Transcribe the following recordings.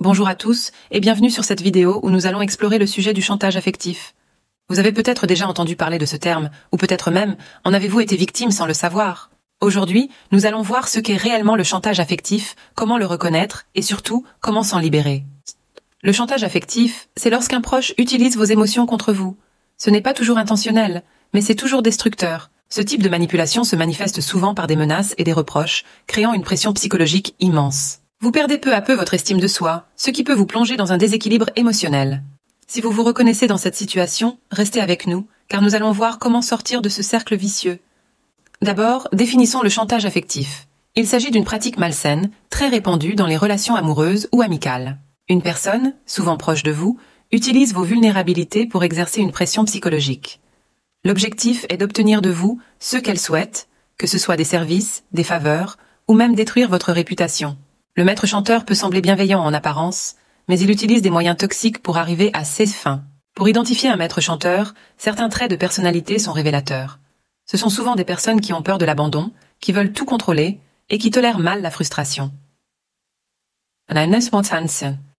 Bonjour à tous et bienvenue sur cette vidéo où nous allons explorer le sujet du chantage affectif. Vous avez peut-être déjà entendu parler de ce terme, ou peut-être même en avez-vous été victime sans le savoir. Aujourd'hui, nous allons voir ce qu'est réellement le chantage affectif, comment le reconnaître et surtout comment s'en libérer. Le chantage affectif, c'est lorsqu'un proche utilise vos émotions contre vous. Ce n'est pas toujours intentionnel, mais c'est toujours destructeur. Ce type de manipulation se manifeste souvent par des menaces et des reproches, créant une pression psychologique immense. Vous perdez peu à peu votre estime de soi, ce qui peut vous plonger dans un déséquilibre émotionnel. Si vous vous reconnaissez dans cette situation, restez avec nous, car nous allons voir comment sortir de ce cercle vicieux. D'abord, définissons le chantage affectif. Il s'agit d'une pratique malsaine, très répandue dans les relations amoureuses ou amicales. Une personne, souvent proche de vous, utilise vos vulnérabilités pour exercer une pression psychologique. L'objectif est d'obtenir de vous ce qu'elle souhaite, que ce soit des services, des faveurs, ou même détruire votre réputation. Le maître chanteur peut sembler bienveillant en apparence, mais il utilise des moyens toxiques pour arriver à ses fins. Pour identifier un maître chanteur, certains traits de personnalité sont révélateurs. Ce sont souvent des personnes qui ont peur de l'abandon, qui veulent tout contrôler et qui tolèrent mal la frustration.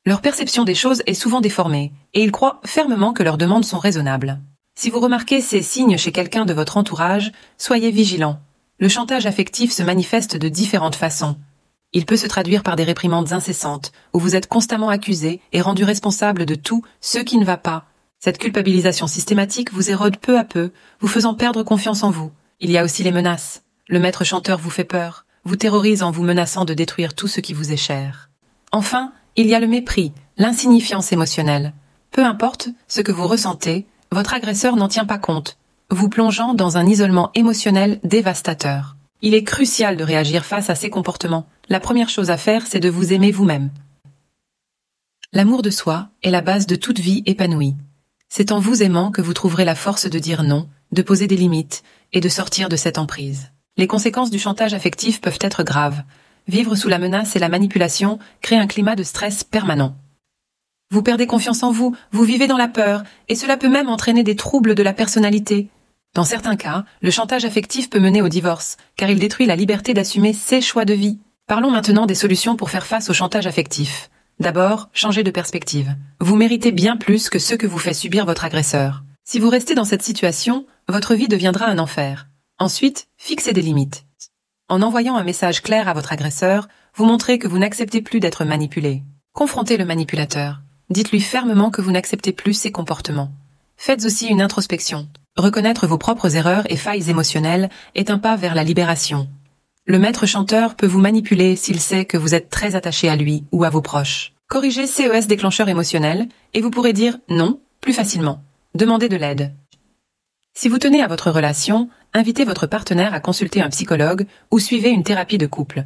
Leur perception des choses est souvent déformée et ils croient fermement que leurs demandes sont raisonnables. Si vous remarquez ces signes chez quelqu'un de votre entourage, soyez vigilant. Le chantage affectif se manifeste de différentes façons. Il peut se traduire par des réprimandes incessantes, où vous êtes constamment accusé et rendu responsable de tout ce qui ne va pas. Cette culpabilisation systématique vous érode peu à peu, vous faisant perdre confiance en vous. Il y a aussi les menaces. Le maître chanteur vous fait peur, vous terrorise en vous menaçant de détruire tout ce qui vous est cher. Enfin, il y a le mépris, l'insignifiance émotionnelle. Peu importe ce que vous ressentez, votre agresseur n'en tient pas compte, vous plongeant dans un isolement émotionnel dévastateur. Il est crucial de réagir face à ces comportements. La première chose à faire, c'est de vous aimer vous-même. L'amour de soi est la base de toute vie épanouie. C'est en vous aimant que vous trouverez la force de dire non, de poser des limites et de sortir de cette emprise. Les conséquences du chantage affectif peuvent être graves. Vivre sous la menace et la manipulation crée un climat de stress permanent. Vous perdez confiance en vous, vous vivez dans la peur, et cela peut même entraîner des troubles de la personnalité. Dans certains cas, le chantage affectif peut mener au divorce, car il détruit la liberté d'assumer ses choix de vie. Parlons maintenant des solutions pour faire face au chantage affectif. D'abord, changez de perspective. Vous méritez bien plus que ce que vous fait subir votre agresseur. Si vous restez dans cette situation, votre vie deviendra un enfer. Ensuite, fixez des limites. En envoyant un message clair à votre agresseur, vous montrez que vous n'acceptez plus d'être manipulé. Confrontez le manipulateur. Dites-lui fermement que vous n'acceptez plus ses comportements. Faites aussi une introspection. Reconnaître vos propres erreurs et failles émotionnelles est un pas vers la libération. Le maître chanteur peut vous manipuler s'il sait que vous êtes très attaché à lui ou à vos proches. Corrigez CES déclencheur émotionnel et vous pourrez dire non plus facilement. Demandez de l'aide. Si vous tenez à votre relation, invitez votre partenaire à consulter un psychologue ou suivez une thérapie de couple.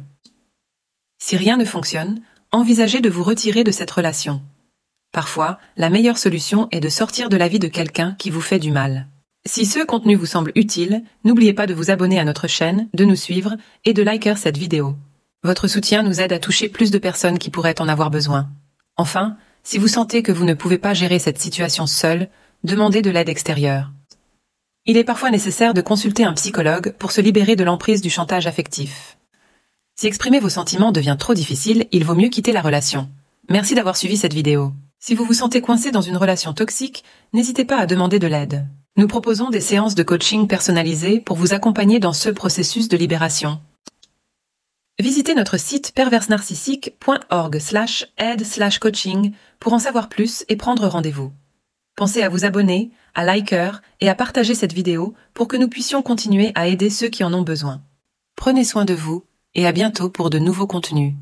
Si rien ne fonctionne, envisagez de vous retirer de cette relation. Parfois, la meilleure solution est de sortir de la vie de quelqu'un qui vous fait du mal. Si ce contenu vous semble utile, n'oubliez pas de vous abonner à notre chaîne, de nous suivre et de liker cette vidéo. Votre soutien nous aide à toucher plus de personnes qui pourraient en avoir besoin. Enfin, si vous sentez que vous ne pouvez pas gérer cette situation seul, demandez de l'aide extérieure. Il est parfois nécessaire de consulter un psychologue pour se libérer de l'emprise du chantage affectif. Si exprimer vos sentiments devient trop difficile, il vaut mieux quitter la relation. Merci d'avoir suivi cette vidéo. Si vous vous sentez coincé dans une relation toxique, n'hésitez pas à demander de l'aide. Nous proposons des séances de coaching personnalisées pour vous accompagner dans ce processus de libération. Visitez notre site perversenarcissique.org/aide/coaching pour en savoir plus et prendre rendez-vous. Pensez à vous abonner, à liker et à partager cette vidéo pour que nous puissions continuer à aider ceux qui en ont besoin. Prenez soin de vous et à bientôt pour de nouveaux contenus.